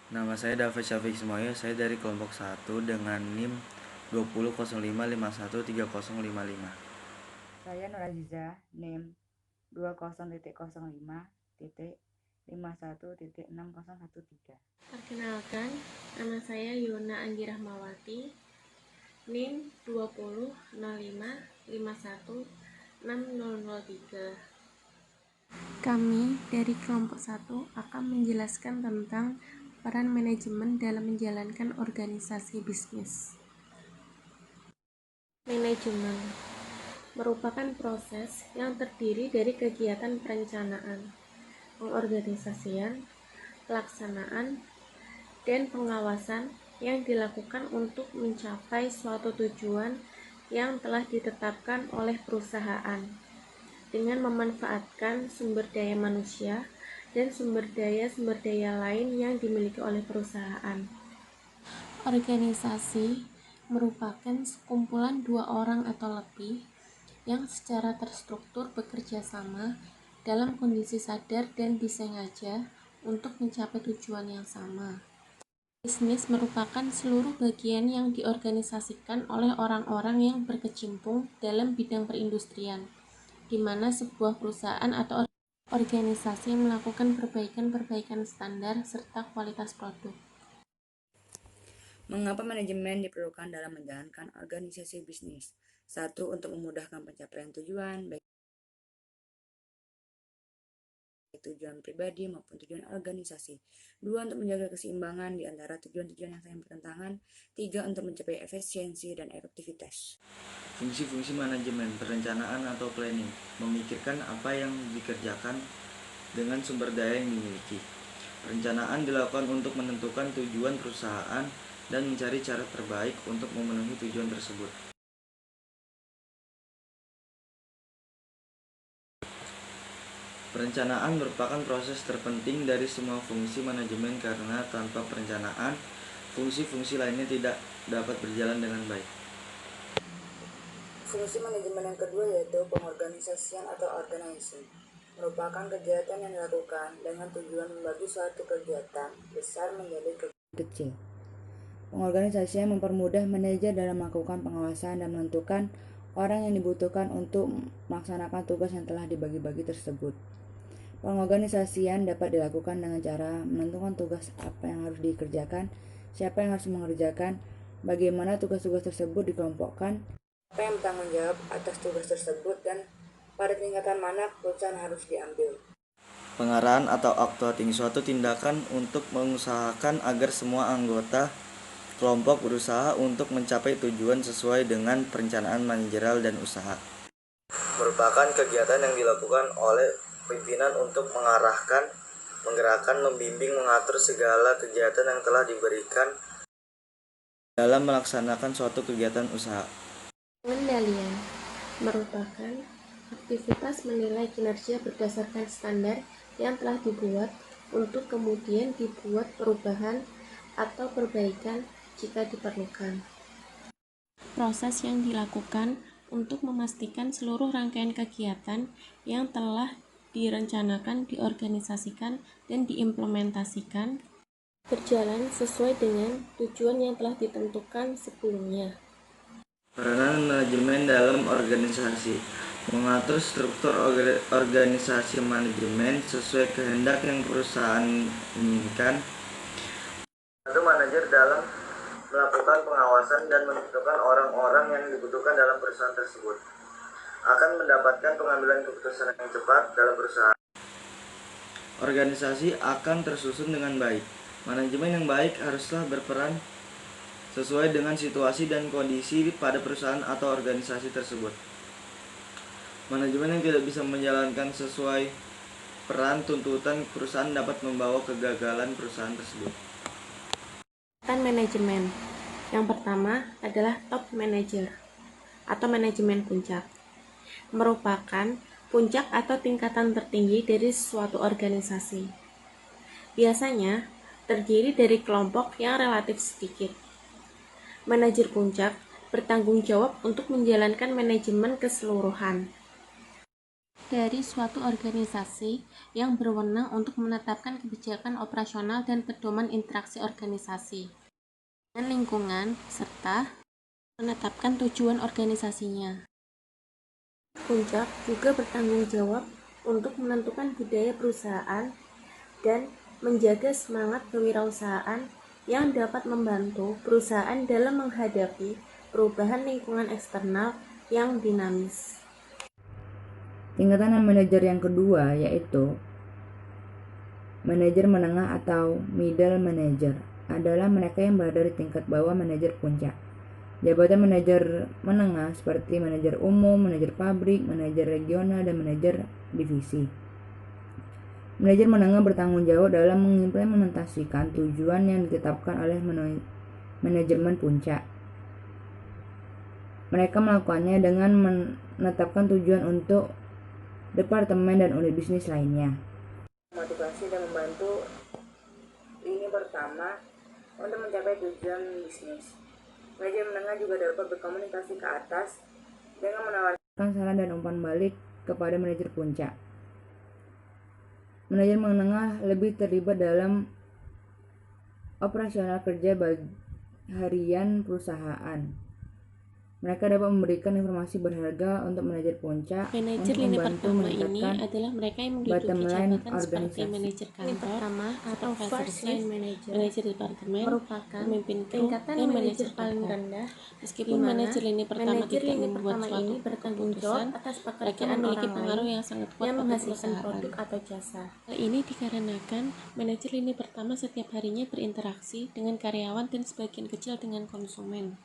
Nama saya David Syafiq Ismail, saya dari kelompok 1 dengan NIM 20.05513055. Saya Nur Aziza, NIM 20.05.51.6013. Perkenalkan, nama saya Yuna Anggi Rahmawati, NIM 20.0551.6003. Kami dari kelompok 1 akan menjelaskan tentang peran manajemen dalam menjalankan organisasi bisnis. Manajemen merupakan proses yang terdiri dari kegiatan perencanaan, pengorganisasian, pelaksanaan, dan pengawasan yang dilakukan untuk mencapai suatu tujuan yang telah ditetapkan oleh perusahaan dengan memanfaatkan sumber daya manusia dan sumber daya lain yang dimiliki oleh perusahaan. Organisasi merupakan sekumpulan dua orang atau lebih yang secara terstruktur bekerja sama dalam kondisi sadar dan disengaja untuk mencapai tujuan yang sama. Bisnis merupakan seluruh bagian yang diorganisasikan oleh orang-orang yang berkecimpung dalam bidang perindustrian, di mana sebuah perusahaan atau organisasi melakukan perbaikan standar serta kualitas produk. Mengapa manajemen diperlukan dalam menjalankan organisasi bisnis? 1. Untuk memudahkan pencapaian tujuan, baik tujuan pribadi maupun tujuan organisasi. 2. Untuk menjaga keseimbangan di antara tujuan-tujuan yang saling bertentangan. 3. Untuk mencapai efisiensi dan efektivitas. Fungsi-fungsi manajemen, perencanaan atau planning, memikirkan apa yang dikerjakan dengan sumber daya yang dimiliki. Perencanaan dilakukan untuk menentukan tujuan perusahaan dan mencari cara terbaik untuk memenuhi tujuan tersebut. Perencanaan merupakan proses terpenting dari semua fungsi manajemen karena tanpa perencanaan, fungsi-fungsi lainnya tidak dapat berjalan dengan baik. Fungsi manajemen yang kedua yaitu pengorganisasian atau organizing. Merupakan kegiatan yang dilakukan dengan tujuan membagi suatu kegiatan besar menjadi kegiatan kecil. Pengorganisasian mempermudah manajer dalam melakukan pengawasan dan menentukan orang yang dibutuhkan untuk melaksanakan tugas yang telah dibagi-bagi tersebut. Pengorganisasian dapat dilakukan dengan cara menentukan tugas apa yang harus dikerjakan, siapa yang harus mengerjakan, bagaimana tugas-tugas tersebut dikelompokkan, siapa yang bertanggung jawab atas tugas tersebut, dan pada tingkatan mana keputusan harus diambil. Pengarahan atau outplotting, suatu tindakan untuk mengusahakan agar semua anggota kelompok berusaha untuk mencapai tujuan sesuai dengan perencanaan manajerial dan usaha. Merupakan kegiatan yang dilakukan oleh pimpinan untuk mengarahkan, menggerakkan, membimbing, mengatur segala kegiatan yang telah diberikan dalam melaksanakan suatu kegiatan usaha. Pengendalian merupakan aktivitas menilai kinerja berdasarkan standar yang telah dibuat untuk kemudian dibuat perubahan atau perbaikan jika diperlukan. Proses yang dilakukan untuk memastikan seluruh rangkaian kegiatan yang telah direncanakan, diorganisasikan, dan diimplementasikan berjalan sesuai dengan tujuan yang telah ditentukan sebelumnya. Peranan manajemen dalam organisasi, mengatur struktur organisasi manajemen sesuai kehendak yang perusahaan inginkan. Satu manajer dalam melakukan pengawasan dan menentukan orang-orang yang dibutuhkan dalam perusahaan tersebut akan mendapatkan pengambilan keputusan yang cepat dalam perusahaan. Organisasi akan tersusun dengan baik. Manajemen yang baik haruslah berperan sesuai dengan situasi dan kondisi pada perusahaan atau organisasi tersebut. Manajemen yang tidak bisa menjalankan sesuai peran tuntutan perusahaan dapat membawa kegagalan perusahaan tersebut. Manajemen yang pertama adalah top manager atau manajemen puncak. Merupakan puncak atau tingkatan tertinggi dari suatu organisasi. Biasanya terdiri dari kelompok yang relatif sedikit. Manajer puncak bertanggung jawab untuk menjalankan manajemen keseluruhan. dari suatu organisasi yang berwenang untuk menetapkan kebijakan operasional dan pedoman interaksi organisasi dengan lingkungan serta menetapkan tujuan organisasinya. Puncak juga bertanggung jawab untuk menentukan budaya perusahaan dan menjaga semangat kewirausahaan yang dapat membantu perusahaan dalam menghadapi perubahan lingkungan eksternal yang dinamis. Tingkatan manajer yang kedua yaitu manajer menengah atau middle manager adalah mereka yang berada di tingkat bawah manajer puncak. Jabatan manajer menengah seperti manajer umum, manajer pabrik, manajer regional, dan manajer divisi. Manajer menengah bertanggung jawab dalam mengimplementasikan tujuan yang ditetapkan oleh manajemen puncak. Mereka melakukannya dengan menetapkan tujuan untuk departemen dan unit bisnis lainnya. Motivasi dan membantu lini pertama untuk mencapai tujuan bisnis. Manajer menengah juga dapat berkomunikasi ke atas dengan menawarkan saran dan umpan balik kepada manajer puncak. Manajer menengah lebih terlibat dalam operasional kerja harian perusahaan. Mereka dapat memberikan informasi berharga untuk manajer puncak Manajer untuk lini membantu pertama ini meningkatkan adalah mereka yang bottom menduduki line jabatan seperti organisasi. manajer kantor, pertama atau first line manager manajer departemen, merupakan pemimpin kru, tingkatan dan manajer manajer paling toko. rendah, Meskipun di mana manajer lini pertama manajer tidak lini membuat pertama suatu ini bertanggung keputusan, jawab atas mereka pekerjaan memiliki orang pengaruh lain yang sangat kuat yang pada menghasilkan perusahaan. produk atau jasa. Hal ini dikarenakan manajer lini pertama setiap harinya berinteraksi dengan karyawan dan sebagian kecil dengan konsumen.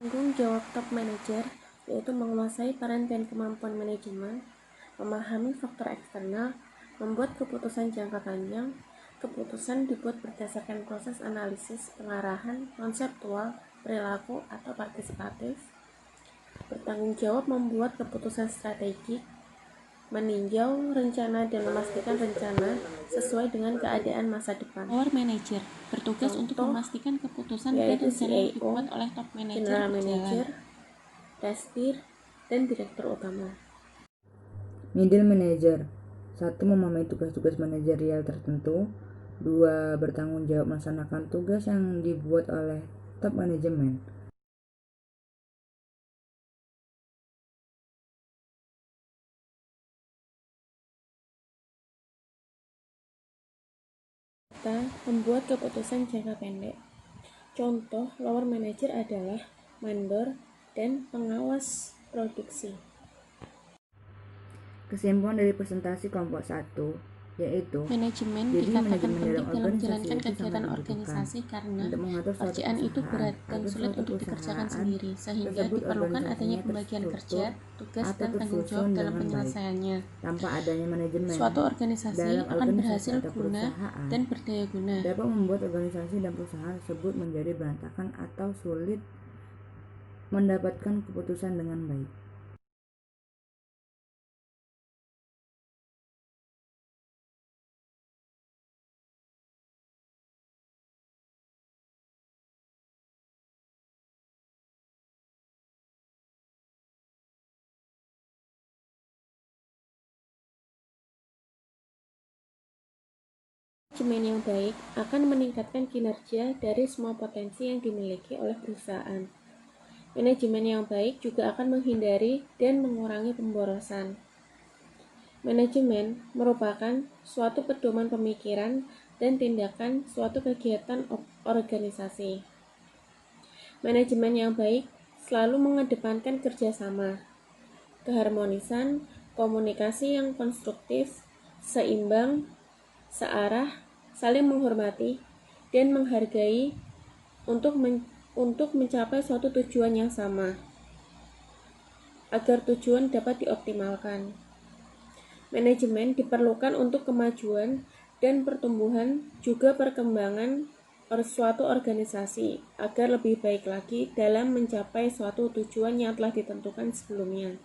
Tanggung jawab top manager yaitu menguasai peran dan kemampuan manajemen, memahami faktor eksternal, membuat keputusan jangka panjang. Keputusan dibuat berdasarkan proses analisis, pengarahan, konseptual, perilaku, atau partisipatif. Bertanggung jawab membuat keputusan strategik, meninjau rencana dan memastikan rencana sesuai dengan keadaan masa depan. Lower manager bertugas untuk memastikan keputusan dan rencana yang dibuat oleh top manager General berjalan. manager, kasir, dan direktur utama. Middle manager 1. Memahami tugas-tugas manajerial tertentu. 2. Bertanggung jawab melaksanakan tugas yang dibuat oleh top manajemen. Kita membuat keputusan jangka pendek. Contoh lower manager adalah mandor dan pengawas produksi. Kesimpulan dari presentasi kelompok 1 yaitu Manajemen jadi dikatakan manajemen penting dalam dalam organisasi menjalankan itu sangat kegiatan dibutuhkan organisasi karena untuk mengatur suatu pekerjaan itu perusahaan. berat dan Agar sulit suatu untuk dikerjakan perusahaan sendiri, sehingga tersebut diperlukan adanya organisasinya pembagian kerja, terstruktur tugas, atau dan tanggung jawab tersusun dalam dengan baik. penyelesaiannya. Tanpa adanya manajemen Suatu organisasi dalam akan organisasi berhasil atau guna perusahaan dan berdaya guna. dapat membuat organisasi dan perusahaan tersebut menjadi berantakan atau sulit mendapatkan keputusan dengan baik. Manajemen yang baik akan meningkatkan kinerja dari semua potensi yang dimiliki oleh perusahaan. Manajemen yang baik juga akan menghindari dan mengurangi pemborosan. Manajemen merupakan suatu pedoman pemikiran dan tindakan suatu kegiatan organisasi. Manajemen yang baik selalu mengedepankan kerjasama, keharmonisan, komunikasi yang konstruktif, seimbang, searah, saling menghormati, dan menghargai untuk mencapai suatu tujuan yang sama, agar tujuan dapat dioptimalkan. Manajemen diperlukan untuk kemajuan dan pertumbuhan, juga perkembangan suatu organisasi agar lebih baik lagi dalam mencapai suatu tujuan yang telah ditentukan sebelumnya.